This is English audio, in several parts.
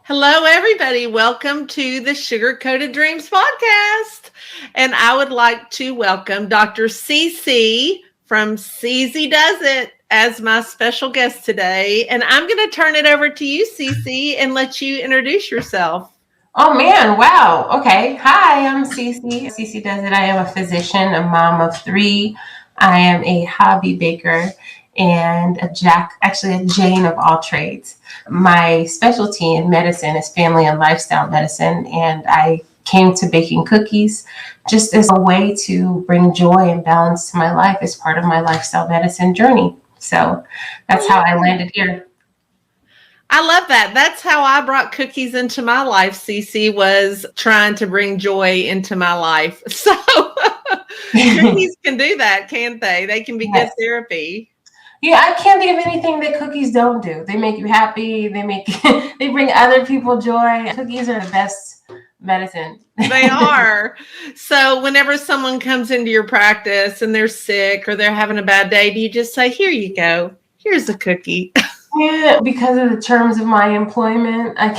Hello, everybody. Welcome to the Sugar Coated Dreams podcast. And I would like to welcome Dr. Ceasy from Ceasy Does It as my special guest today. And I'm going to turn it over to you, Ceasy, and let you introduce yourself. Oh man, wow. Okay. Hi, I'm Ceasy. Ceasy Does It. I am a physician, a mom of 3. I am a hobby baker and a Jane of all trades. My specialty in medicine is family and lifestyle medicine, and I came to baking cookies just as a way to bring joy and balance to my life as part of my lifestyle medicine journey. So that's how I landed here. I love that. That's how I brought cookies into my life, Ceasy, was trying to bring joy into my life. So cookies can do that, can't they? They can be good therapy. Yeah, I can't think of anything that cookies don't do. They make you happy. They bring other people joy. Cookies are the best medicine. They are. So whenever someone comes into your practice and they're sick or they're having a bad day, do you just say, here you go, here's a cookie? Yeah, because of the terms of my employment, I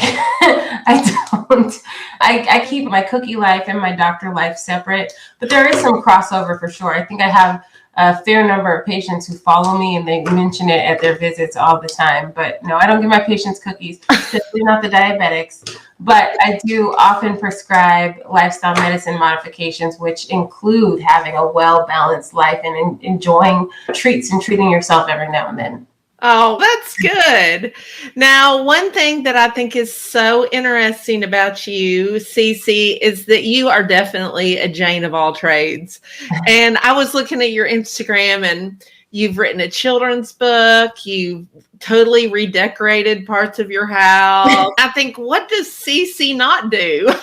keep my cookie life and my doctor life separate, but there is some crossover for sure. I think I have a fair number of patients who follow me and they mention it at their visits all the time. But no, I don't give my patients cookies, especially not the diabetics. But I do often prescribe lifestyle medicine modifications, which include having a well-balanced life and enjoying treats and treating yourself every now and then. Oh, that's good. Now, one thing that I think is so interesting about you, Ceasy, is that you are definitely a Jane of all trades. And I was looking at your Instagram and you've written a children's book. You've totally redecorated parts of your house. I think, what does Ceasy not do?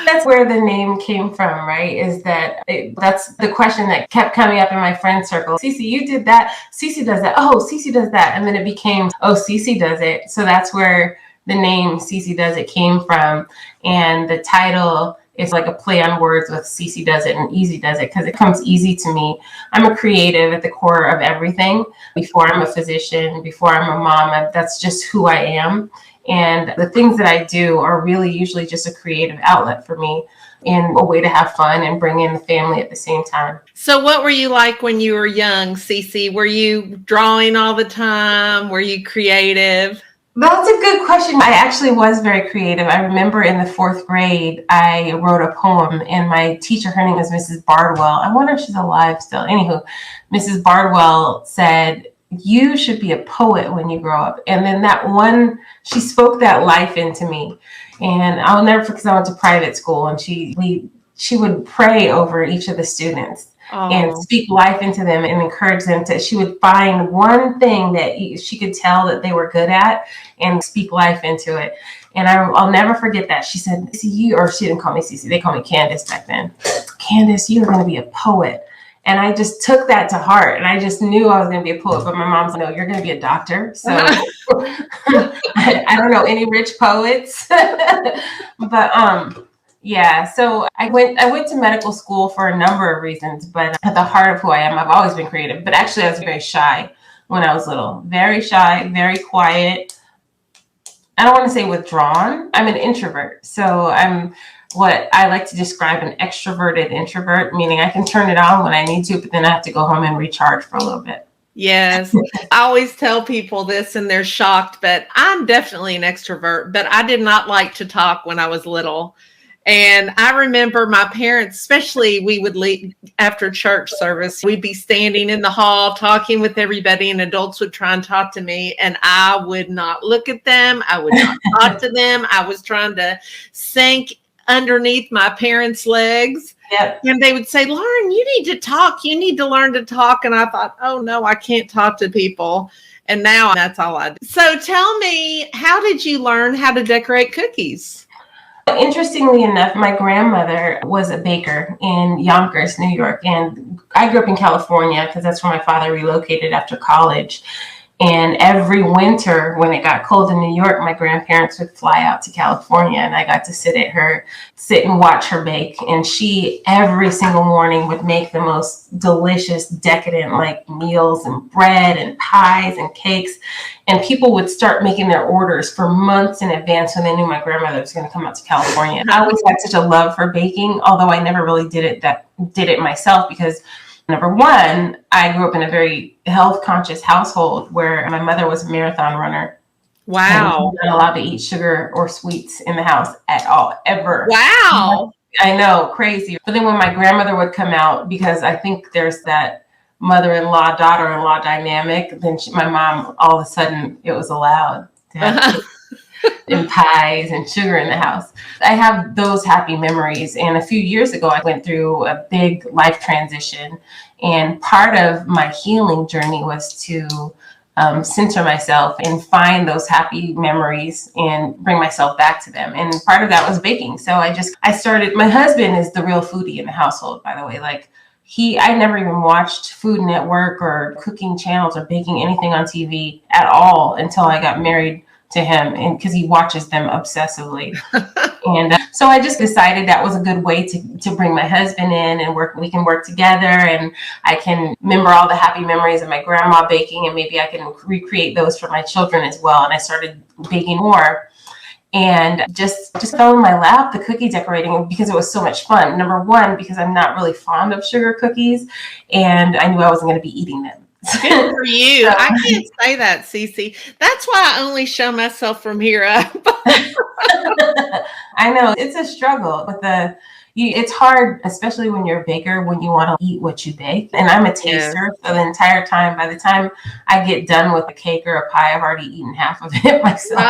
That's where the name came from, right? That's the question that kept coming up in my friend circle. Ceasy, you did that. Ceasy does that. Oh, Ceasy does that. And then it became, oh, Ceasy does it. So that's where the name Ceasy Does It came from. And the title is like a play on words with Ceasy Does It and Easy Does It because it comes easy to me. I'm a creative at the core of everything. Before I'm a physician, before I'm a mom, that's just who I am. And the things that I do are really usually just a creative outlet for me and a way to have fun and bring in the family at the same time. So what were you like when you were young, Ceasy? Were you drawing all the time? Were you creative? That's a good question. I actually was very creative. I remember in the 4th grade, I wrote a poem and my teacher, her name was Mrs. Bardwell. I wonder if she's alive still. Anywho, Mrs. Bardwell said, you should be a poet when you grow up. And then she spoke that life into me. And I'll never forget, because I went to private school and she would pray over each of the students and speak life into them and encourage them she would find one thing that she could tell that they were good at and speak life into it. And I'll never forget that. She said, or she didn't call me Ceasy, they called me Candace back then. Candace, you're going to be a poet. And I just took that to heart and I just knew I was going to be a poet, but my mom said, no, you're going to be a doctor. So I don't know any rich poets, but yeah. So I went to medical school for a number of reasons, but at the heart of who I am, I've always been creative, but actually I was very shy when I was little, very shy, very quiet. I don't want to say withdrawn. I'm an introvert. So I'm what I like to describe an extroverted introvert, meaning I can turn it on when I need to, but then I have to go home and recharge for a little bit. Yes. I always tell people this and they're shocked, but I'm definitely an extrovert, but I did not like to talk when I was little. And I remember my parents, especially we would leave after church service, we'd be standing in the hall talking with everybody and adults would try and talk to me and I would not look at them. I would not talk to them. I was trying to sink underneath my parents' legs. Yep. And they would say, Lauren, you need to talk. You need to learn to talk. And I thought, oh, no, I can't talk to people. And now that's all I do. So tell me, how did you learn how to decorate cookies? Interestingly enough, my grandmother was a baker in Yonkers, New York. And I grew up in California because that's where my father relocated after college. And every winter when it got cold in New York, my grandparents would fly out to California and I got to sit and watch her bake. And she every single morning would make the most delicious, decadent like meals and bread and pies and cakes. And people would start making their orders for months in advance when they knew my grandmother was going to come out to California. I always had such a love for baking, although I never really did it myself because number one, I grew up in a very health conscious household where my mother was a marathon runner. Wow. And not allowed to eat sugar or sweets in the house at all, ever. Wow. I know, crazy. But then when my grandmother would come out, because I think there's that mother-in-law, daughter-in-law dynamic, then my mom, all of a sudden, it was allowed to have and pies and sugar in the house. I have those happy memories. And a few years ago, I went through a big life transition. And part of my healing journey was to center myself and find those happy memories and bring myself back to them. And part of that was baking. So I started, my husband is the real foodie in the household, by the way. Like I never even watched Food Network or cooking channels or baking anything on TV at all until I got married to him, and because he watches them obsessively. And so I just decided that was a good way to bring my husband in and we can work together, and I can remember all the happy memories of my grandma baking, and maybe I can recreate those for my children as well. And I started baking more and just fell in my lap, the cookie decorating, because it was so much fun. Number one, because I'm not really fond of sugar cookies, and I knew I wasn't going to be eating them. Good for you. I can't say that, Ceasy. That's why I only show myself from here up. I know it's a struggle with it's hard, especially when you're a baker, when you want to eat what you bake. And I'm a taster, so the entire time, by the time I get done with a cake or a pie, I've already eaten half of it myself.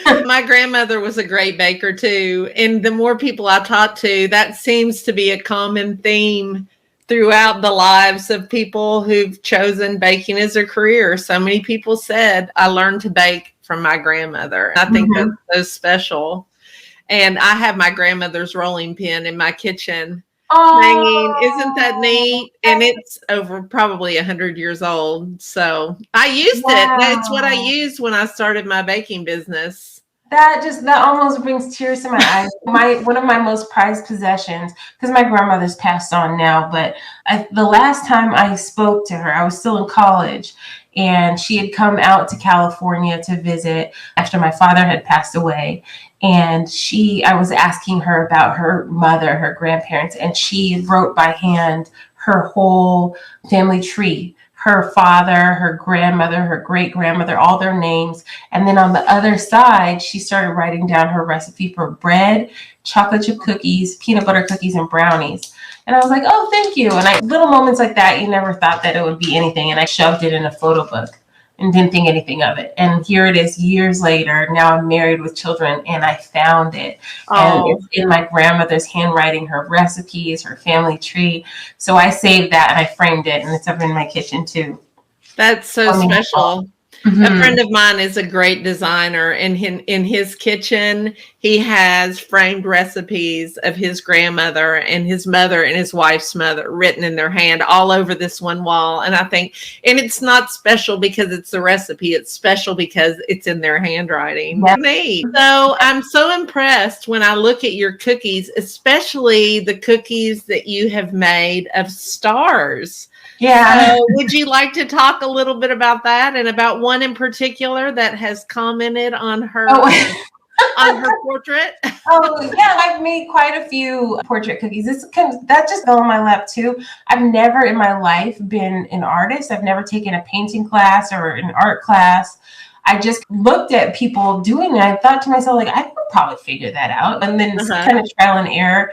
Right. My grandmother was a great baker too. And the more people I talk to, that seems to be a common theme throughout the lives of people who've chosen baking as a career. So many people said, I learned to bake from my grandmother. I think that's so special. And I have my grandmother's rolling pin in my kitchen hanging. Isn't that neat? And it's over probably 100 years old. So I used it. That's what I used when I started my baking business. That almost brings tears to my eyes. One of my most prized possessions, because my grandmother's passed on now, but the last time I spoke to her, I was still in college, and she had come out to California to visit after my father had passed away. And I was asking her about her mother, her grandparents, and she wrote by hand her whole family tree. Her father, her grandmother, her great-grandmother, all their names. And then on the other side, she started writing down her recipe for bread, chocolate chip cookies, peanut butter cookies, and brownies. And I was like, oh, thank you. And little moments like that, you never thought that it would be anything. And I shoved it in a photo book and didn't think anything of it. And here it is years later. Now I'm married with children, and I found it. And it's in my grandmother's handwriting, her recipes, her family tree. So I saved that and I framed it, and it's up in my kitchen too. That's so special. A friend of mine is a great designer, and in his kitchen, he has framed recipes of his grandmother and his mother and his wife's mother written in their hand all over this one wall. And I think, and it's not special because it's the recipe. It's special because it's in their handwriting. Yeah. Neat. So I'm so impressed when I look at your cookies, especially the cookies that you have made of stars. Yeah. So would you like to talk a little bit about that, and about one in particular that has commented on her on her portrait? Yeah, I've made quite a few portrait cookies. That just fell in my lap too. I've never in my life been an artist. I've never taken a painting class or an art class. I just looked at people doing it. I thought to myself, like, I could probably figure that out. And then kind of trial and error.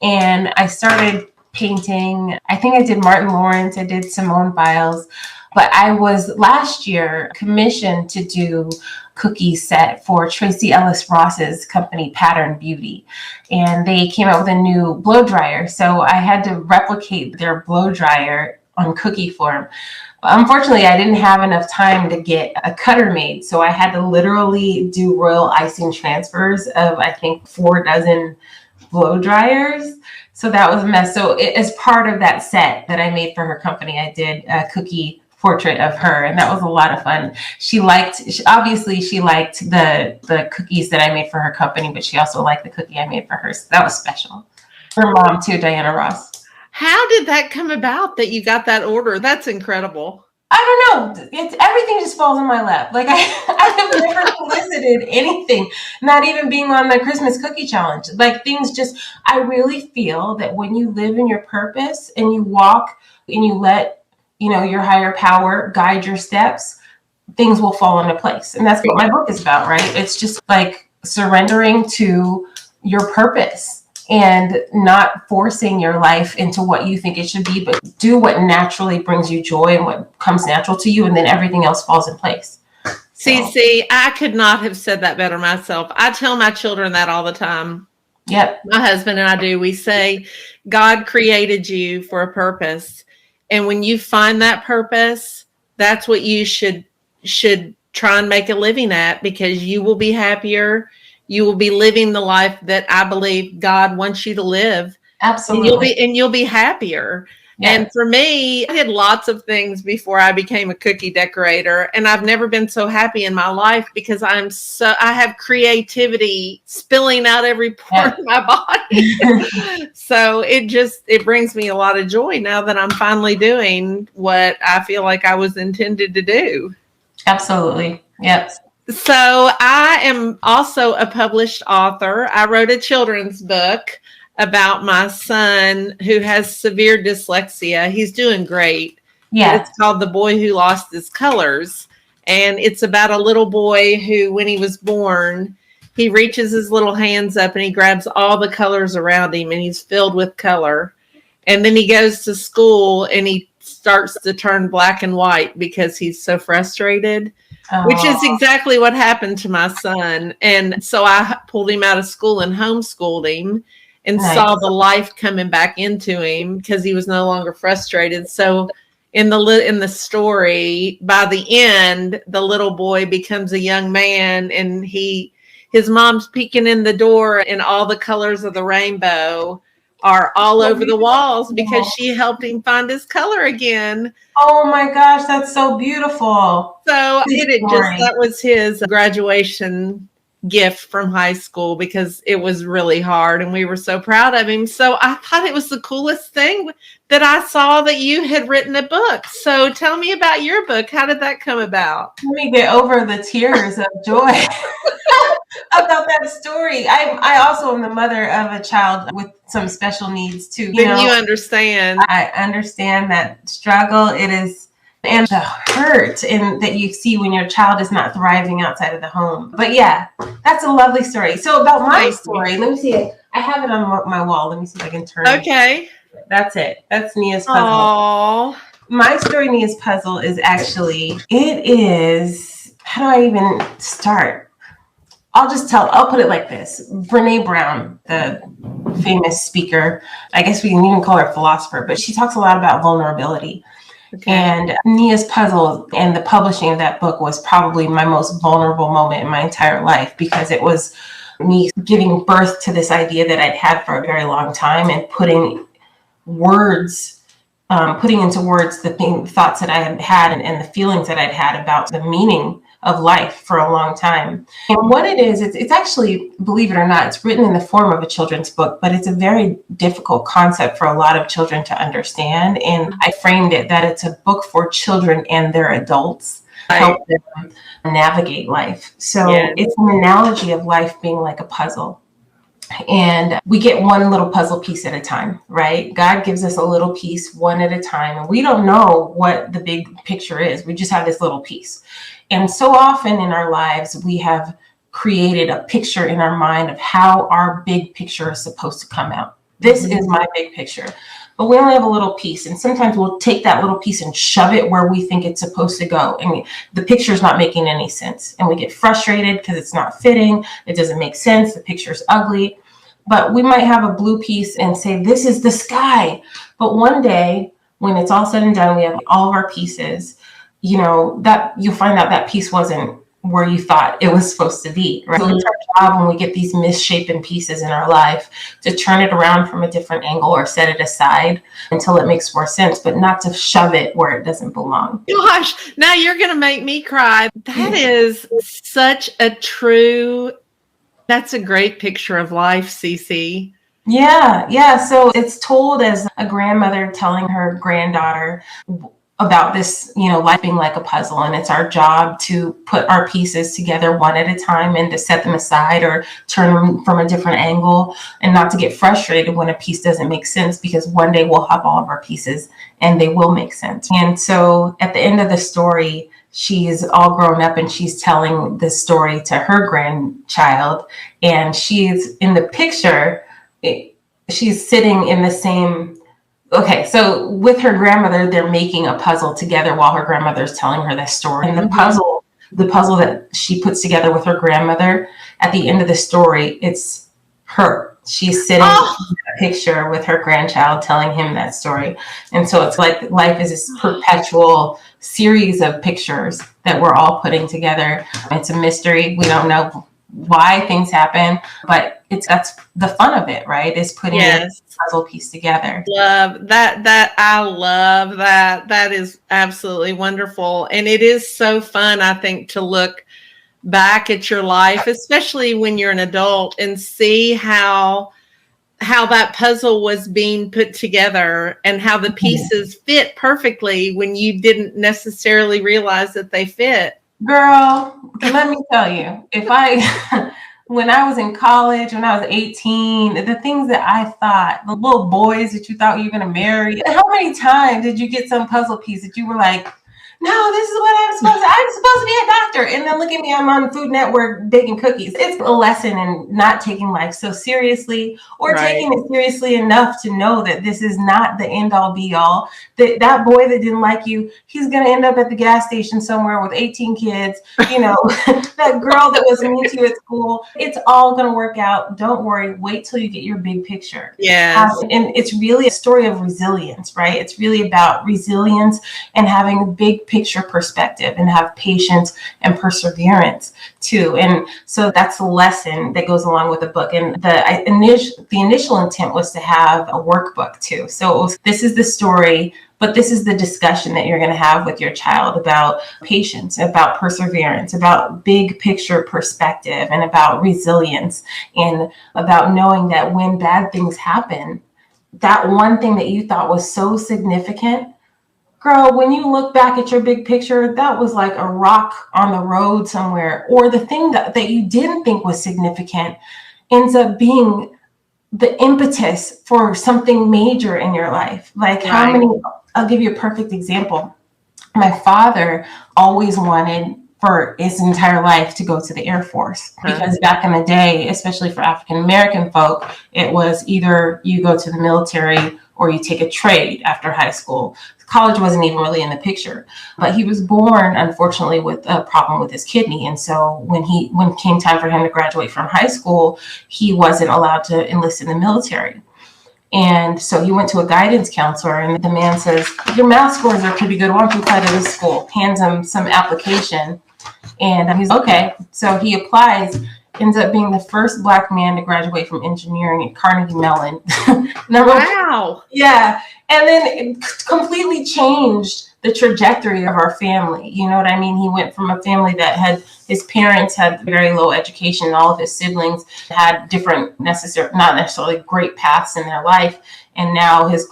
And I started painting. I think I did Martin Lawrence. I did Simone Biles. But I was last year commissioned to do cookie set for Tracy Ellis Ross's company, Pattern Beauty. And they came out with a new blow dryer. So I had to replicate their blow dryer on cookie form. Unfortunately, I didn't have enough time to get a cutter made. So I had to literally do royal icing transfers of, I think, 4 dozen blow dryers. So that was a mess. So as part of that set that I made for her company, I did a cookie portrait of her, and that was a lot of fun. Obviously she liked the cookies that I made for her company, but she also liked the cookie I made for her. So that was special. Her mom too, Diana Ross. How did that come about that you got that order? That's incredible. I don't know. Everything just falls in my lap. Like I have never solicited anything, not even being on the Christmas cookie challenge. Like things just, I really feel that when you live in your purpose and you walk and you let, your higher power guide your steps, things will fall into place. And that's what my book is about, right? It's just like surrendering to your purpose and not forcing your life into what you think it should be, but do what naturally brings you joy and what comes natural to you, and then everything else falls in place. See, I could not have said that better myself. I tell my children that all the time. Yep. My husband and I do. We say, God created you for a purpose. And when you find that purpose, that's what you should try and make a living at, because you will be happier. You will be living the life that I believe God wants you to live. Absolutely. And you'll be happier. Yes. And for me, I did lots of things before I became a cookie decorator, and I've never been so happy in my life because I have creativity spilling out every part of my body. So it brings me a lot of joy now that I'm finally doing what I feel like I was intended to do. Absolutely. Yes. So I am also a published author. I wrote a children's book about my son who has severe dyslexia. He's doing great. Yeah. It's called The Boy Who Lost His Colors. And it's about a little boy who, when he was born, he reaches his little hands up and he grabs all the colors around him and he's filled with color. And then he goes to school and he starts to turn black and white because he's so frustrated. Which is exactly what happened to my son. And so I pulled him out of school and homeschooled him and saw the life coming back into him because he was no longer frustrated. So in the story, by the end, the little boy becomes a young man, and his mom's peeking in the door, and all the colors of the rainbow are all over the walls because she helped him find his color again. Oh my gosh, that's so beautiful. So that was his graduation gift from high school because it was really hard and we were so proud of him. So I thought it was the coolest thing that I saw that you had written a book. So tell me about your book. How did that come about? Let me get over the tears of joy about that story. I also am the mother of a child with some special needs too. You understand. I understand that struggle. It is, and the hurt and that you see when your child is not thriving outside of the home. But yeah, that's a lovely story. So about my story, let me see it. I have it on my wall. Let me see if I can turn it. Okay. That's it. That's Nia's puzzle. Aww. My story, Nia's puzzle, is actually, how do I even start? I'll put it like this. Brene Brown, the famous speaker, I guess we can even call her a philosopher, but she talks a lot about vulnerability. Okay. And Nia's puzzle and the publishing of that book was probably my most vulnerable moment in my entire life, because it was me giving birth to this idea that I'd had for a very long time and putting into words the thoughts that I had had and the feelings that I'd had about the meaning of life for a long time. And what it is, it's actually, believe it or not, it's written in the form of a children's book, but it's a very difficult concept for a lot of children to understand. And I framed it that it's a book for children and their adults, help them navigate life. So It's an analogy of life being like a puzzle. And we get one little puzzle piece at a time, right? God gives us a little piece one at a time. And we don't know what the big picture is. We just have this little piece. And so often in our lives, we have created a picture in our mind of how our big picture is supposed to come out. This is my big picture. But we only have a little piece. And sometimes we'll take that little piece and shove it where we think it's supposed to go. And the picture is not making any sense. And we get frustrated because it's not fitting. It doesn't make sense. The picture's ugly. But we might have a blue piece and say, this is the sky. But one day, when it's all said and done, we have all of our pieces, that you'll find out that piece wasn't where you thought it was supposed to be, right? So it's our job when we get these misshapen pieces in our life to turn it around from a different angle or set it aside until it makes more sense, but not to shove it where it doesn't belong. Gosh, now you're going to make me cry. That is such a true, that's a great picture of life, Ceasy. Yeah. So it's told as a grandmother telling her granddaughter about this, life being like a puzzle, and it's our job to put our pieces together one at a time and to set them aside or turn them from a different angle, and not to get frustrated when a piece doesn't make sense, because one day we'll have all of our pieces and they will make sense. And so at the end of the story, she's all grown up and she's telling this story to her grandchild, and she's in the picture, she's sitting in the same. Okay, so with her grandmother, they're making a puzzle together while her grandmother's telling her this story. And the puzzle that she puts together with her grandmother, at the end of the story, it's her. She's sitting in a picture with her grandchild telling him that story. And so it's like life is this perpetual series of pictures that we're all putting together. It's a mystery. We don't know why things happen, but that's the fun of it, right? Is putting a puzzle piece together. Love that. I love that. That is absolutely wonderful. And it is so fun, I think, to look back at your life, especially when you're an adult, and see how that puzzle was being put together and how the pieces fit perfectly when you didn't necessarily realize that they fit. Girl, let me tell you, when I was in college, when I was 18, the things that I thought, the little boys that you thought you were going to marry, how many times did you get some puzzle piece that you were like, no, this is what I'm supposed to be a doctor. And then look at me, I'm on Food Network baking cookies. It's a lesson in not taking life so seriously, or taking it seriously enough to know that this is not the end all be all. That boy that didn't like you, he's going to end up at the gas station somewhere with 18 kids. That girl that was mean to you at school, it's all going to work out. Don't worry. Wait till you get your big picture. Yes. And it's really a story of resilience, right? It's really about resilience and having a big picture perspective, and have patience and perseverance too. And so that's the lesson that goes along with the book. And the initial intent was to have a workbook too. So this is the story, but this is the discussion that you're going to have with your child about patience, about perseverance, about big picture perspective, and about resilience, and about knowing that when bad things happen, that one thing that you thought was so significant, girl, when you look back at your big picture, that was like a rock on the road somewhere. Or the thing that you didn't think was significant ends up being the impetus for something major in your life. Like I'll give you a perfect example. My father always wanted for his entire life to go to the Air Force, because back in the day, especially for African American folk, it was either you go to the military or you take a trade after high school. College wasn't even really in the picture, but he was born, unfortunately, with a problem with his kidney. And so when it came time for him to graduate from high school, he wasn't allowed to enlist in the military. And so he went to a guidance counselor, and the man says, your math scores are pretty good. Why don't you apply to this school? Hands him some application. And he's okay. So he applies, ends up being the first Black man to graduate from engineering at Carnegie Mellon. Wow. Yeah. And then it completely changed the trajectory of our family. You know what I mean? He went from a family that his parents had very low education, and all of his siblings had different not necessarily great paths in their life. And now his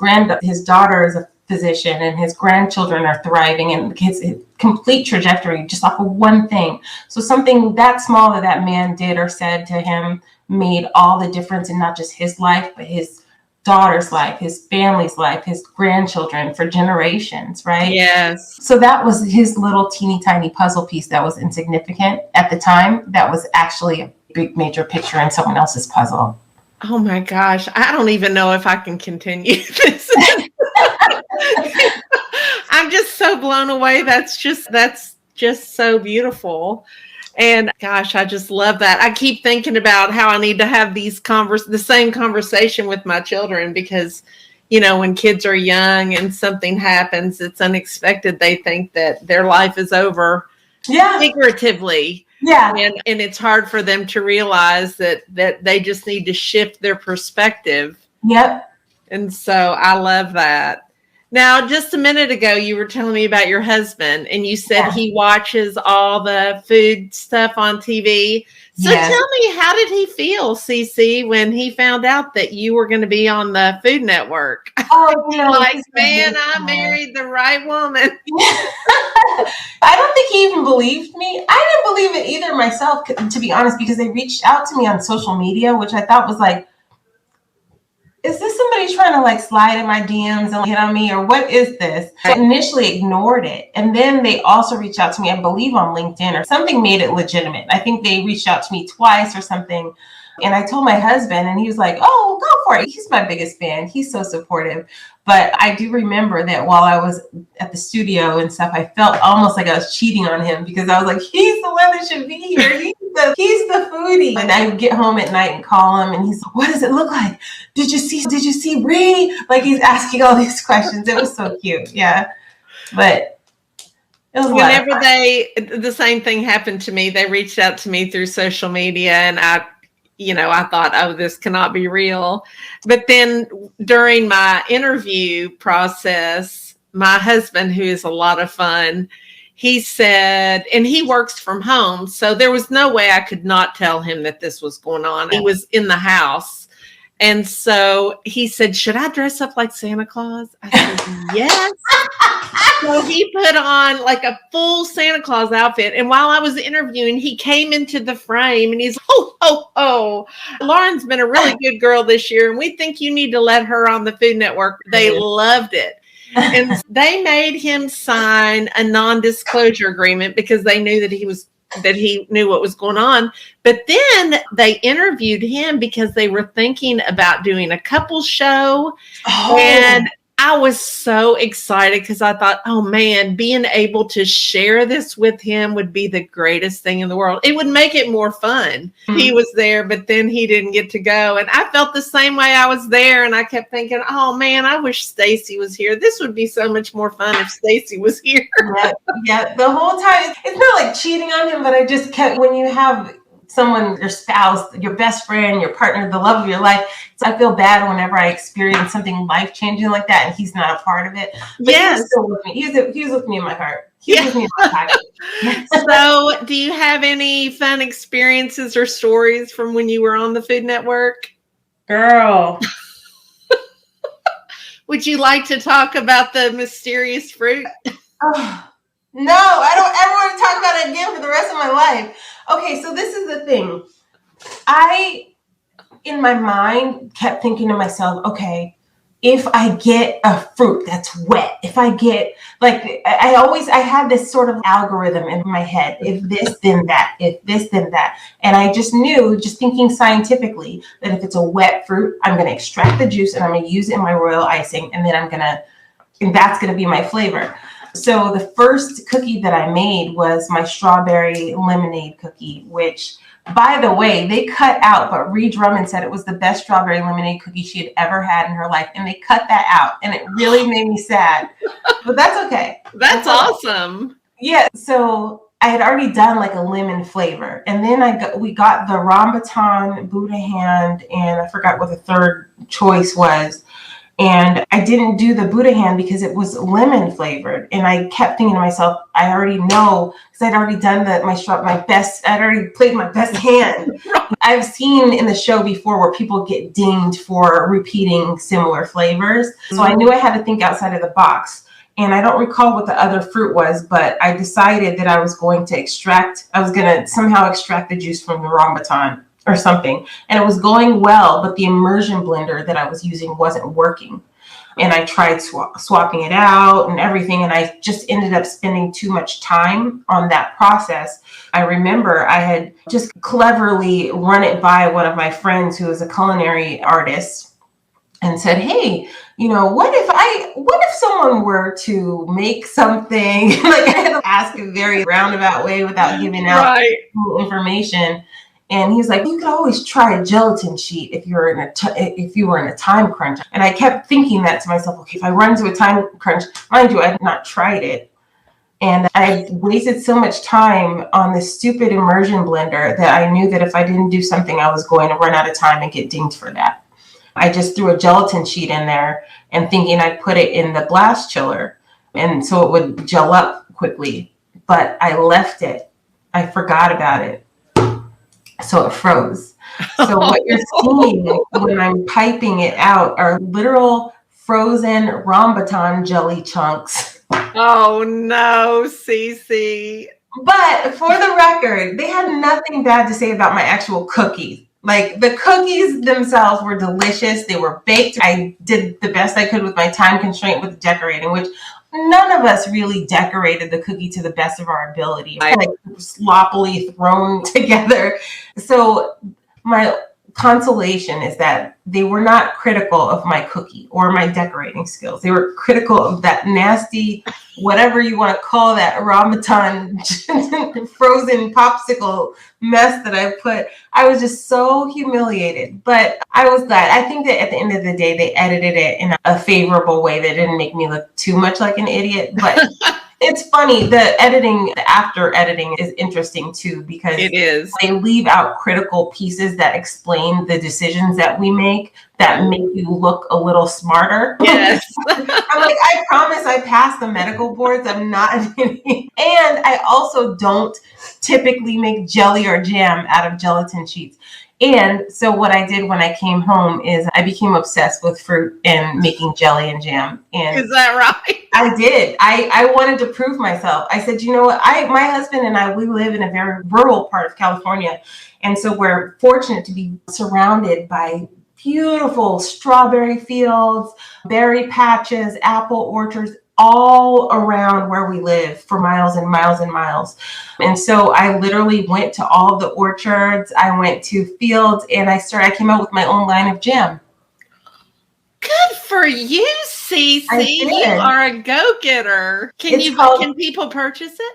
daughter is a physician, and his grandchildren are thriving, and his complete trajectory just off of one thing. So something that small that man did or said to him made all the difference in not just his life, but his daughter's life, his family's life, his grandchildren for generations, right? Yes. So that was his little teeny tiny puzzle piece that was insignificant at the time. That was actually a big major picture in someone else's puzzle. Oh my gosh. I don't even know if I can continue this. I'm just so blown away. That's just so beautiful. And gosh, I just love that. I keep thinking about how I need to have the same conversation with my children, because, when kids are young and something happens, it's unexpected. They think that their life is over. Yeah. figuratively. Yeah. And it's hard for them to realize that they just need to shift their perspective. Yep. And so I love that. Now, just a minute ago, you were telling me about your husband, and you said Yeah. he watches all the food stuff on TV. So Yes. tell me, how did he feel, Cece, when he found out that you were going to be on the Food Network? Oh, you know, Like, man, I married the right woman. I don't think he even believed me. I didn't believe it either myself, to be honest, because they reached out to me on social media, which I thought was like, is this somebody trying to like slide in my DMs and hit on me, or what is this? So I initially ignored it. And then they also reached out to me, I believe on LinkedIn, or something made it legitimate. I think they reached out to me twice or something. And I told my husband, and he was like, oh, go for it. He's my biggest fan. He's so supportive. But I do remember that while I was at the studio and stuff, I felt almost like I was cheating on him, because I was like, he's the one that should be here. He's the foodie. And I would get home at night and call him, and he's like, what does it look like? Did you see Bree? Like, he's asking all these questions. It was so cute. Yeah. But it was whenever the same thing happened to me, they reached out to me through social media, and I thought, oh, this cannot be real. But then during my interview process, my husband, who is a lot of fun, he said, and he works from home, so there was no way I could not tell him that this was going on. He was in the house. And so he said, should I dress up like Santa Claus? I said, yes. So he put on like a full Santa Claus outfit. And while I was interviewing, he came into the frame and he's, oh, Lauren's been a really good girl this year, and we think you need to let her on the Food Network. They loved it. And they made him sign a non-disclosure agreement because they knew that he knew what was going on. But then they interviewed him because they were thinking about doing a couple show. Oh. And I was so excited because I thought, oh man, being able to share this with him would be the greatest thing in the world. It would make it more fun. Mm-hmm. He was there, but then he didn't get to go. And I felt the same way. I was there and I kept thinking, oh man, I wish Stacy was here. This would be so much more fun if Stacy was here. Yeah, the whole time. It's not like cheating on him, but I just kept, when you have someone, your spouse, your best friend, your partner, the love of your life. So I feel bad whenever I experience something life-changing like that and he's not a part of it. But yes. He was still with me. He was with me in my heart. He was with me in my pocket. So do you have any fun experiences or stories from when you were on the Food Network? Girl. Would you like to talk about the mysterious fruit? Oh. No, I don't ever want to talk about it again for the rest of my life. Okay, so this is the thing. I, in my mind, kept thinking to myself, okay, if I get a fruit that's wet, if I get, like, I had this sort of algorithm in my head. If this, then that. If this, then that. And I just knew, just thinking scientifically, that if it's a wet fruit, I'm going to extract the juice and I'm going to use it in my royal icing. And then and that's going to be my flavor. So the first cookie that I made was my strawberry lemonade cookie, which, by the way, they cut out, but Ree Drummond said it was the best strawberry lemonade cookie she had ever had in her life. And they cut that out. And it really made me sad. But that's okay. That's awesome. Yeah. So I had already done like a lemon flavor. And then we got the rambutan, Buddha hand, and I forgot what the third choice was. And I didn't do the Buddha hand because it was lemon flavored. And I kept thinking to myself, I already know, because I'd already done I'd already played my best hand. I've seen in the show before where people get dinged for repeating similar flavors. So I knew I had to think outside of the box. And I don't recall what the other fruit was, but I decided that I was going to somehow extract the juice from the rambutan or something. And it was going well, but the immersion blender that I was using wasn't working. And I tried swapping it out and everything. And I just ended up spending too much time on that process. I remember I had just cleverly run it by one of my friends who is a culinary artist and said, hey, what if someone were to make something, like I had to ask a very roundabout way without giving out information. And he's like, you could always try a gelatin sheet if you were in a time crunch. And I kept thinking that to myself, okay, if I run into a time crunch, mind you, I had not tried it. And I wasted so much time on this stupid immersion blender that I knew that if I didn't do something, I was going to run out of time and get dinged for that. I just threw a gelatin sheet in there and thinking I'd put it in the blast chiller and so it would gel up quickly. But I left it. I forgot about it. So it froze. So what you're seeing when I'm piping it out are literal frozen rambutan jelly chunks. Oh no, Ceasy. But for the record, they had nothing bad to say about my actual cookies. Like the cookies themselves were delicious. They were baked. I did the best I could with my time constraint with decorating, which none of us really decorated the cookie to the best of our ability. It was like sloppily thrown together. So my consolation is that they were not critical of my cookie or my decorating skills. They were critical of that nasty, whatever you want to call that, rambutan frozen popsicle mess that I put. I was just so humiliated, but I was glad. I think that at the end of the day, they edited it in a favorable way that didn't make me look too much like an idiot, but it's funny. The after editing is interesting too, because it is. They leave out critical pieces that explain the decisions that we make that make you look a little smarter. Yes. I'm like, I promise I passed the medical boards. I'm not. And I also don't typically make jelly or jam out of gelatin sheets. And so what I did when I came home is I became obsessed with fruit and making jelly and jam. And is that right? I did. I wanted to prove myself. I said, you know what? My husband and I, we live in a very rural part of California. And so we're fortunate to be surrounded by beautiful strawberry fields, berry patches, apple orchards, all around where we live for miles and miles and miles. And so I literally went to all the orchards. I went to fields and I came out with my own line of jam. Good for you, Ceasy. You are a go-getter. Can people purchase it?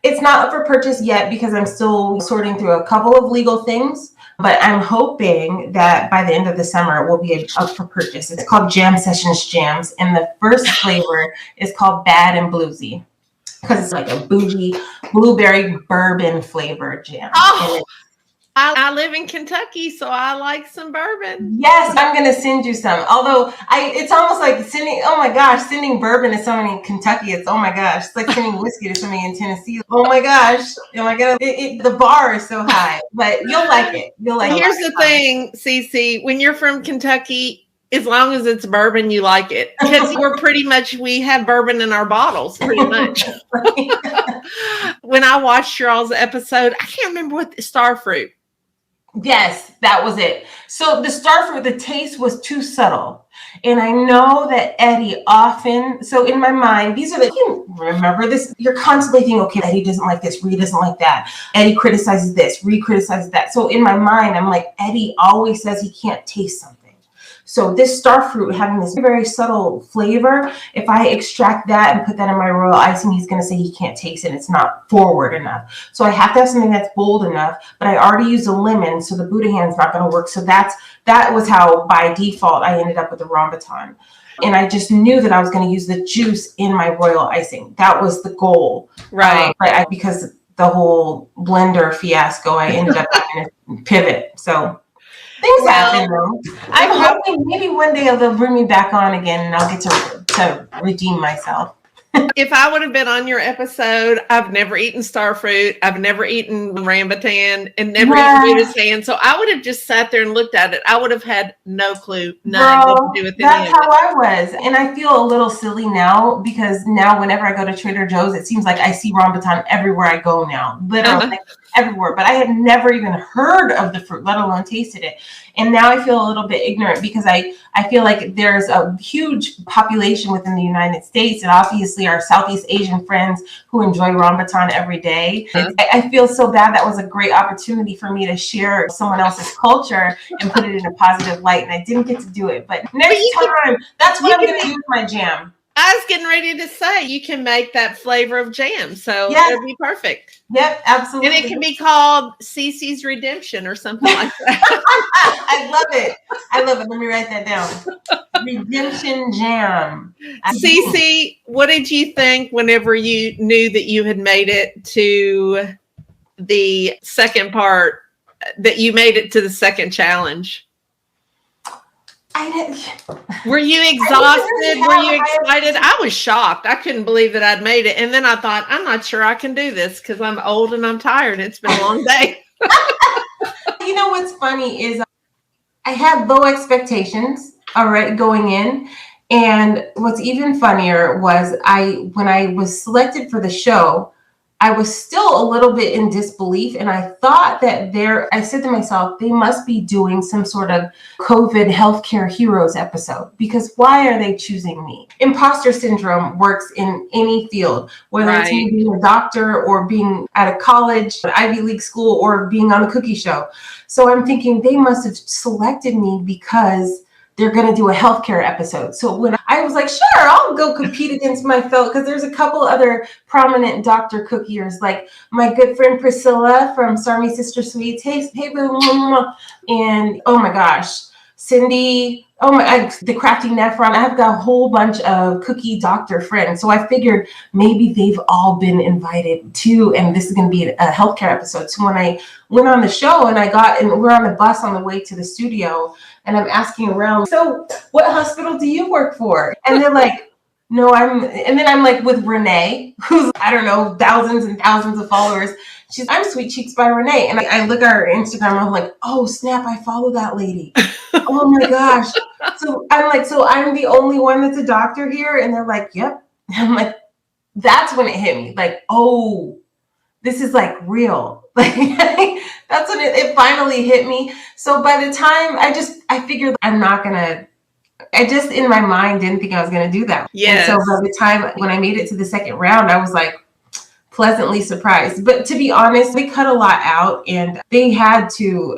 It's not up for purchase yet because I'm still sorting through a couple of legal things. But I'm hoping that by the end of the summer, it will be up for purchase. It's called Jam Sessions Jams. And the first flavor is called Bad and Bluesy because it's like a bougie blueberry bourbon flavored jam. Oh, I live in Kentucky, so I like some bourbon. Yes, I'm going to send you some. Although it's almost like sending bourbon to somebody in Kentucky. It's, oh my gosh, it's like sending whiskey to somebody in Tennessee. Oh my gosh. Am I going to, the bar is so high, but you'll like it. Here's the thing, Ceasy, when you're from Kentucky, as long as it's bourbon, you like it. Because we have bourbon in our bottles, pretty much. When I watched y'all's episode, I can't remember what the starfruit. Yes, that was it. So the starfruit, the taste was too subtle. And I know that Eddie often, so in my mind, you remember this, you're constantly thinking, okay, Eddie doesn't like this, Ree doesn't like that. Eddie criticizes this, Ree criticizes that. So in my mind, I'm like, Eddie always says he can't taste something. So this starfruit having this very subtle flavor, if I extract that and put that in my royal icing, he's going to say he can't taste it. It's not forward enough. So I have to have something that's bold enough, but I already used a lemon, so the Budahan's not going to work. So that was how by default I ended up with the rambutan. And I just knew that I was going to use the juice in my royal icing. That was the goal. Right. But because the whole blender fiasco, I ended up having to pivot. So things happen though. I'm hoping maybe one day they'll bring me back on again and I'll get to redeem myself. If I would have been on your episode, I've never eaten starfruit. I've never eaten rambutan and never eaten Budahan. So I would have just sat there and looked at it. I would have had no clue, what to do with it. That's how I was. And I feel a little silly now because now whenever I go to Trader Joe's, it seems like I see rambutan everywhere I go now. Literally everywhere. But I had never even heard of the fruit, let alone tasted it. And now I feel a little bit ignorant because I feel like there's a huge population within the United States and obviously our Southeast Asian friends who enjoy rambutan every day. I feel so bad. That was a great opportunity for me to share someone else's culture and put it in a positive light. And I didn't get to do it. But next time, that's what I'm going to do with my jam. I was getting ready to say you can make that flavor of jam, so Yes. it'd be perfect. Yep, absolutely. And it can be called Ceasy's Redemption or something like that. I love it. I love it. Let me write that down. Redemption jam. Ceasy, what did you think whenever you knew that you had made it to the second part, that you made it to the second challenge? Were you exhausted? Were you excited? I was shocked. I couldn't believe that I'd made it. And then I thought, I'm not sure I can do this because I'm old and I'm tired. It's been a long day. You know what's funny is I had low expectations already going in. And what's even funnier was when I was selected for the show, I was still a little bit in disbelief. And I thought that I said to myself, they must be doing some sort of COVID healthcare heroes episode, because why are they choosing me? Imposter syndrome works in any field, whether it's me being a doctor or being at a college, an Ivy League school, or being on a cookie show. So I'm thinking they must have selected me because they're going to do a healthcare episode. So when I was like, sure, I'll go compete against my fellow, because there's a couple other prominent doctor cookiers, like my good friend Priscilla from Sarmy Sister Sweets. Hey, boo. And oh my gosh, Cindy, the Crafty Nephron. I've got a whole bunch of cookie doctor friends. So I figured maybe they've all been invited too, and this is going to be a healthcare episode. So when I went on the show and we're on the bus on the way to the studio, and I'm asking around, so what hospital do you work for? And they're like, no, and then I'm like with Renee, who's, I don't know, thousands and thousands of followers. I'm Sweet Cheeks by Renee. And I look at her Instagram, and I'm like, oh, snap, I follow that lady. Oh my gosh. So I'm like, so I'm the only one that's a doctor here? And they're like, yep. And I'm like, that's when it hit me. Like, oh, this is like real. Like, that's when it finally hit me. So by the time I figured I just in my mind didn't think I was going to do that. Yes. And so by the time when I made it to the second round, I was like pleasantly surprised. But to be honest, they cut a lot out, and they had to,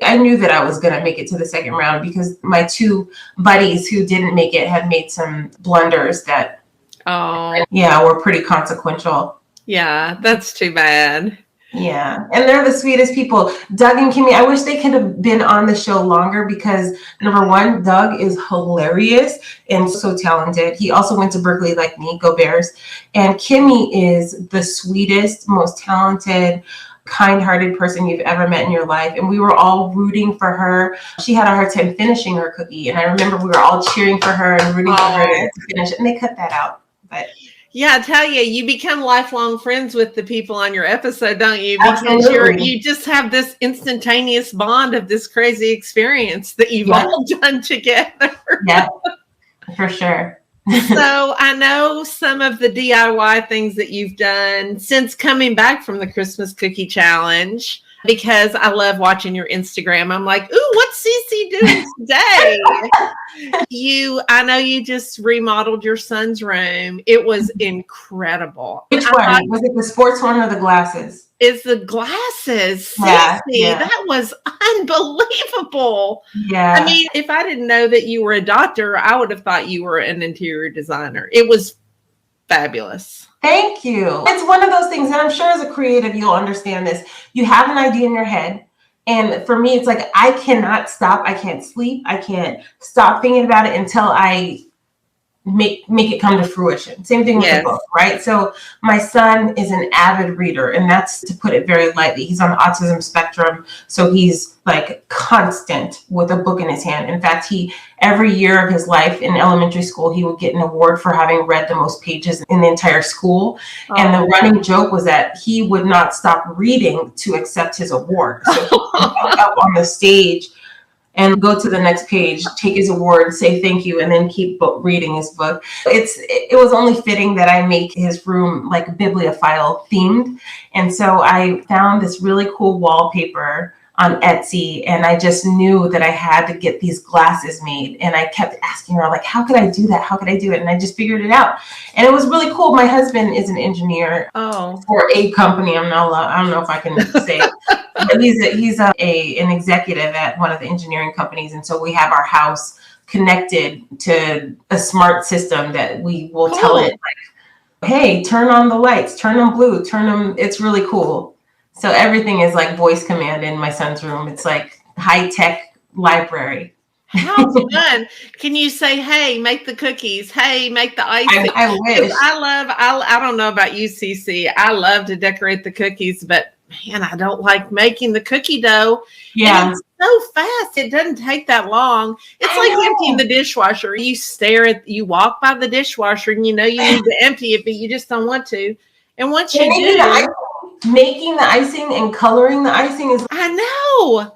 I knew that I was going to make it to the second round because my two buddies who didn't make it had made some blunders that, were pretty consequential. Yeah, that's too bad. Yeah, and they're the sweetest people. Doug and Kimmy, I wish they could have been on the show longer because, number one, Doug is hilarious and so talented. He also went to Berkeley like me, go Bears. And Kimmy is the sweetest, most talented, kind-hearted person you've ever met in your life. And we were all rooting for her. She had a hard time finishing her cookie. And I remember we were all cheering for her and rooting for her to finish it. And they cut that out. But yeah, I tell you, you become lifelong friends with the people on your episode, don't you? Because you just have this instantaneous bond of this crazy experience that you've all done together. Yeah, for sure. So I know some of the DIY things that you've done since coming back from the Christmas Cookie Challenge, because I love watching your Instagram. I'm like, ooh, what's Ceasy doing today? I know you just remodeled your son's room. It was incredible. Which one? Was it the sports one or the glasses? It's the glasses. Yeah, that was unbelievable. Yeah. I mean, if I didn't know that you were a doctor, I would have thought you were an interior designer. It was fabulous. Thank you. It's one of those things, and I'm sure as a creative, you'll understand this. You have an idea in your head. And for me, it's like, I cannot stop. I can't sleep. I can't stop thinking about it until I make it come to fruition. Same thing with the book, right? So my son is an avid reader, and that's, to put it very lightly, he's on the autism spectrum. So he's like constant with a book in his hand. In fact, every year of his life in elementary school, he would get an award for having read the most pages in the entire school. And the running joke was that he would not stop reading to accept his award. So he would up on the stage and go to the next page, take his award, say thank you, and then keep reading his book. It was only fitting that I make his room like bibliophile themed. And so I found this really cool wallpaper on Etsy, and I just knew that I had to get these glasses made. And I kept asking her, like, how could I do that? How could I do it? And I just figured it out. And it was really cool. My husband is an engineer for a company. I don't know if I can say it. But he's an executive at one of the engineering companies. And so we have our house connected to a smart system that we will tell it, like, hey, turn on the lights, turn them blue, turn them. It's really cool. So everything is like voice command in my son's room. It's like high tech library. How fun. Can you say, hey, make the cookies? Hey, make the icing? I wish. I don't know about you, Cece. I love to decorate the cookies, but man, I don't like making the cookie dough. Yeah. And it's so fast. It doesn't take that long. It's like emptying the dishwasher. You walk by the dishwasher and you know you need to empty it, but you just don't want to. And once you do, making the icing and coloring the icing is. I know.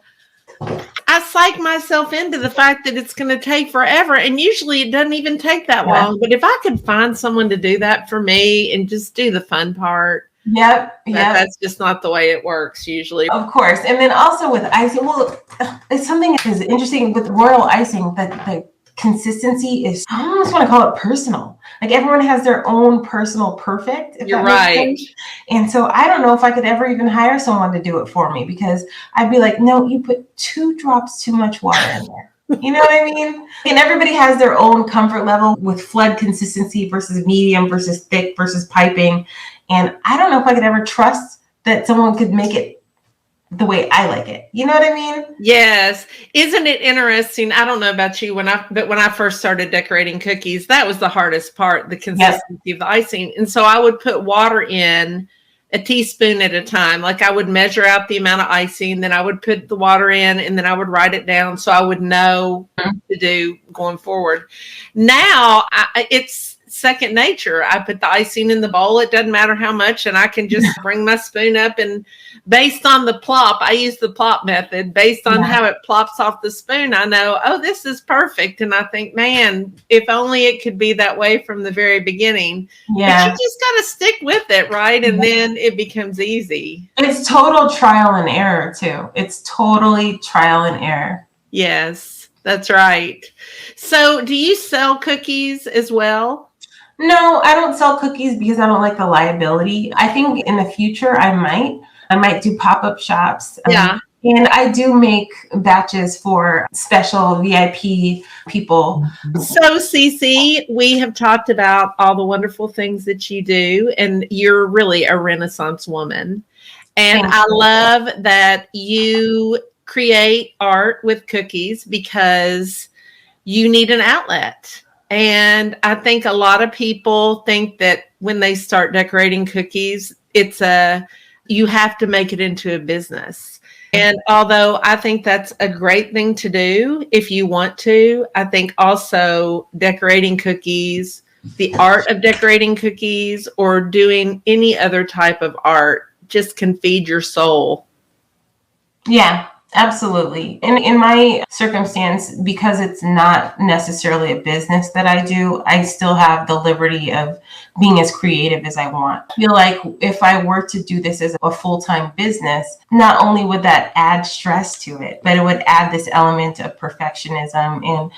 I psych myself into the fact that it's going to take forever. And usually it doesn't even take that long. But if I could find someone to do that for me and just do the fun part. Yep. That's just not the way it works usually. Of course. And then also with icing, well, it's something that is interesting with royal icing, that the consistency is, I almost want to call it personal. Like everyone has their own personal perfect. You're right. And so I don't know if I could ever even hire someone to do it for me, because I'd be like, no, you put 2 drops too much water in there. You know what I mean? And everybody has their own comfort level with flood consistency versus medium versus thick versus piping. And I don't know if I could ever trust that someone could make it the way I like it. You know what I mean? Yes. Isn't it interesting? I don't know about you, but when I first started decorating cookies, that was the hardest part, the consistency of the icing. And so I would put water in a teaspoon at a time. Like I would measure out the amount of icing, then I would put the water in, and then I would write it down so I would know what to do going forward. Now it's second nature. I put the icing in the bowl. It doesn't matter how much, and I can just bring my spoon up, and based on the plop, I use the plop method. Based on how it plops off the spoon, I know, oh, this is perfect. And I think, man, if only it could be that way from the very beginning. Yeah. But you just got to stick with it, right? And then it becomes easy. It's total trial and error too. It's totally trial and error. Yes, that's right. So do you sell cookies as well? No, I don't sell cookies because I don't like the liability. I think in the future I might do pop-up shops. Yeah. And I do make batches for special VIP people. So, Ceasy, we have talked about all the wonderful things that you do, and you're really a Renaissance woman. And I love that you create art with cookies because you need an outlet. And I think a lot of people think that when they start decorating cookies, you have to make it into a business. And although I think that's a great thing to do if you want to, I think also decorating cookies, the art of decorating cookies or doing any other type of art just can feed your soul. Yeah. Absolutely. And in my circumstance, because it's not necessarily a business that I do, I still have the liberty of being as creative as I want. I feel like if I were to do this as a full-time business, not only would that add stress to it, but it would add this element of perfectionism, and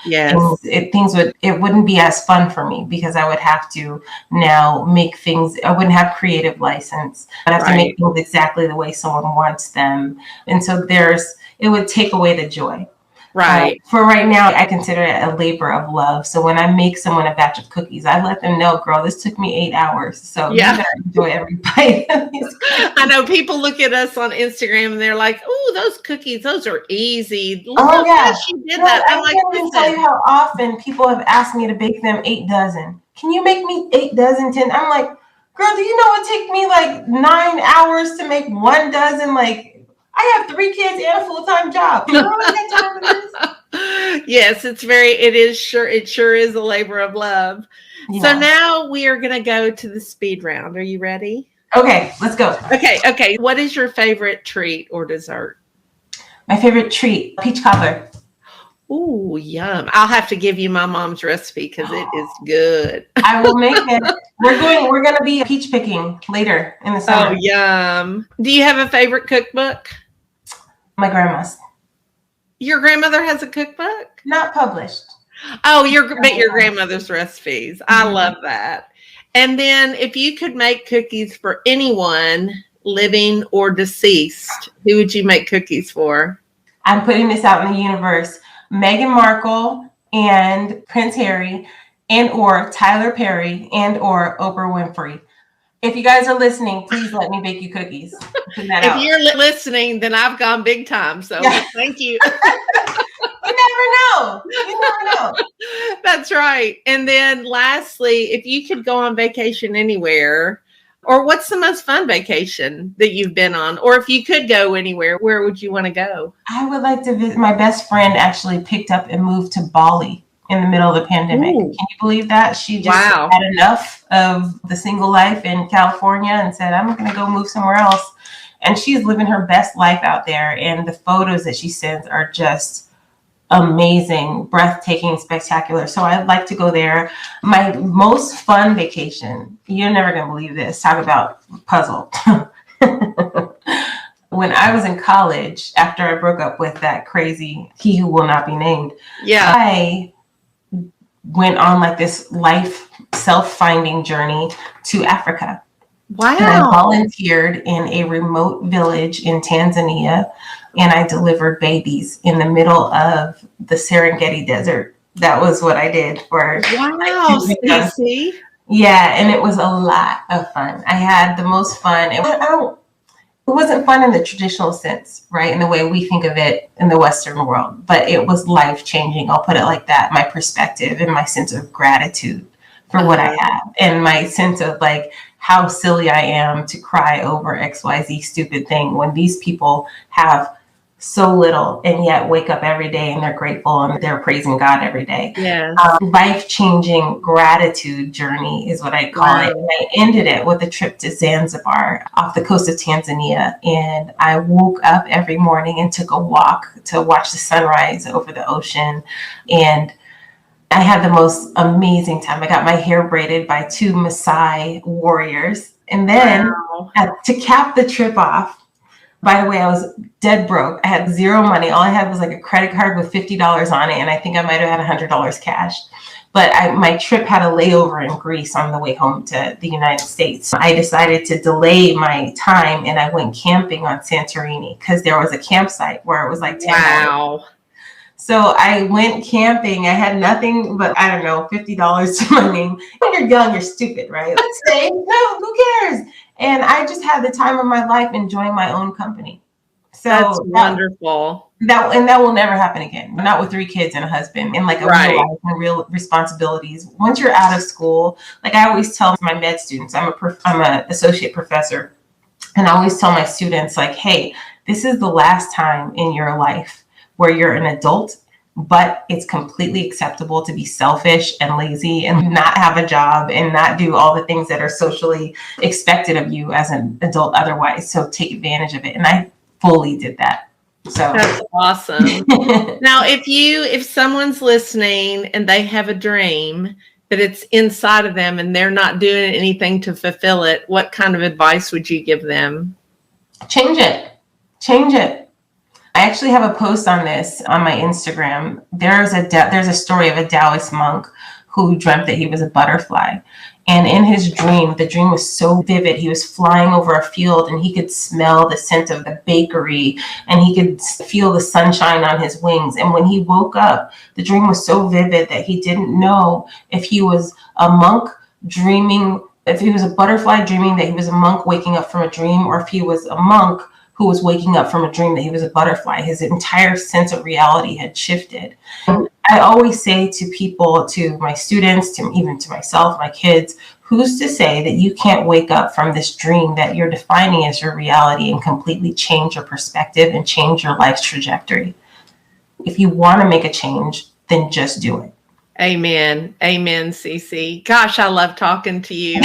it wouldn't be as fun for me because I would have to now make things. I wouldn't have creative license. I'd have to make things exactly the way someone wants them. And so it would take away the joy. Right. For right now, I consider it a labor of love. So when I make someone a batch of cookies, I let them know, girl, this took me 8 hours. So you gotta enjoy every bite. I know people look at us on Instagram and they're like, oh, those cookies, those are easy. Look how fast she did that. I'm like, I can't tell you how often people have asked me to bake them 8 dozen. Can you make me 8 dozen, 10? I'm like, girl, do you know it take me like 9 hours to make 1 dozen? Like, I have 3 kids and a full-time job. You know what time it is? Yes, it sure is a labor of love. Yeah. So now we are going to go to the speed round. Are you ready? Okay, let's go. Okay. What is your favorite treat or dessert? My favorite treat, peach cobbler. Ooh, yum. I'll have to give you my mom's recipe because it is good. I will make it. We're going to be peach picking later in the summer. Oh, yum. Do you have a favorite cookbook? My grandma's. Your grandmother has a cookbook? Not published. Oh, your grandmother's recipes. I love that. And then if you could make cookies for anyone, living or deceased, who would you make cookies for? I'm putting this out in the universe. Meghan Markle and Prince Harry and or Tyler Perry and or Oprah Winfrey. If you guys are listening, please let me bake you cookies. If you're listening, then I've gone big time. So thank you. You never know. You never know. That's right. And then lastly, if you could go on vacation anywhere, or what's the most fun vacation that you've been on? Or if you could go anywhere, where would you want to go? I would like to visit. My best friend actually picked up and moved to Bali in the middle of the pandemic. Ooh. Can you believe that? She just had enough of the single life in California and said, I'm going to go move somewhere else. And she's living her best life out there. And the photos that she sends are just amazing, breathtaking, spectacular. So I'd like to go there. My most fun vacation, you're never going to believe this. Talk about puzzle. When I was in college, after I broke up with that crazy, he who will not be named, I went on like this life self-finding journey to Africa. Wow. And I volunteered in a remote village in Tanzania, and I delivered babies in the middle of the Serengeti Desert. That was what I did for Ceasy. Yeah, and it was a lot of fun. I had the most fun. It wasn't fun in the traditional sense, right? In the way we think of it in the Western world, but it was life-changing. I'll put it like that. My perspective and my sense of gratitude for what I have, and my sense of like how silly I am to cry over XYZ stupid thing when these people have so little and yet wake up every day and they're grateful and they're praising God every day. Yeah. Life-changing gratitude journey is what I call it. And I ended it with a trip to Zanzibar off the coast of Tanzania. And I woke up every morning and took a walk to watch the sunrise over the ocean. And I had the most amazing time. I got my hair braided by 2 Maasai warriors. And then to cap the trip off, by the way, I was dead broke. I had zero money. All I had was like a credit card with $50 on it. And I think I might have had $100 cash. But my trip had a layover in Greece on the way home to the United States. I decided to delay my time and I went camping on Santorini because there was a campsite where it was like $10. Wow. So I went camping. I had nothing but, I don't know, $50 to my name. When you're young, you're stupid, right? Let's say, no, who cares? And I just had the time of my life enjoying my own company. So that's wonderful. That will never happen again. Not with 3 kids and a husband and like a real life and real responsibilities. Once you're out of school, like I always tell my med students, I'm an associate professor. And I always tell my students like, hey, this is the last time in your life where you're an adult, but it's completely acceptable to be selfish and lazy and not have a job and not do all the things that are socially expected of you as an adult otherwise. So take advantage of it. And I fully did that. So that's awesome. Now, if someone's listening and they have a dream that it's inside of them and they're not doing anything to fulfill it, what kind of advice would you give them? Change it. Change it. I actually have a post on this on my Instagram. There's a story of a Taoist monk who dreamt that he was a butterfly. And in his dream, the dream was so vivid. He was flying over a field and he could smell the scent of the bakery and he could feel the sunshine on his wings. And when he woke up, the dream was so vivid that he didn't know if he was a monk dreaming, if he was a butterfly dreaming that he was a monk waking up from a dream, or if he was a monk who was waking up from a dream that he was a butterfly. His entire sense of reality had shifted. I always say to people, to my students, even to myself, my kids, who's to say that you can't wake up from this dream that you're defining as your reality and completely change your perspective and change your life's trajectory? If you want to make a change, then just do it. Amen. Amen, Ceasy. Gosh, I love talking to you.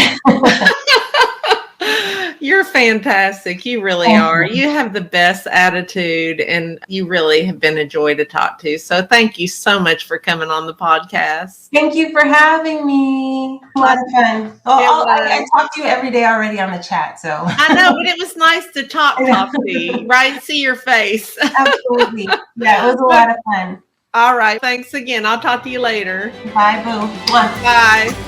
You're fantastic. You really are. You have the best attitude and you really have been a joy to talk to. So thank you so much for coming on the podcast. Thank you for having me. A lot of fun. I talk to you every day already on the chat. So I know, but it was nice to talk to you, right? See your face. Absolutely. Yeah, it was a lot of fun. All right. Thanks again. I'll talk to you later. Bye, boo. Bye.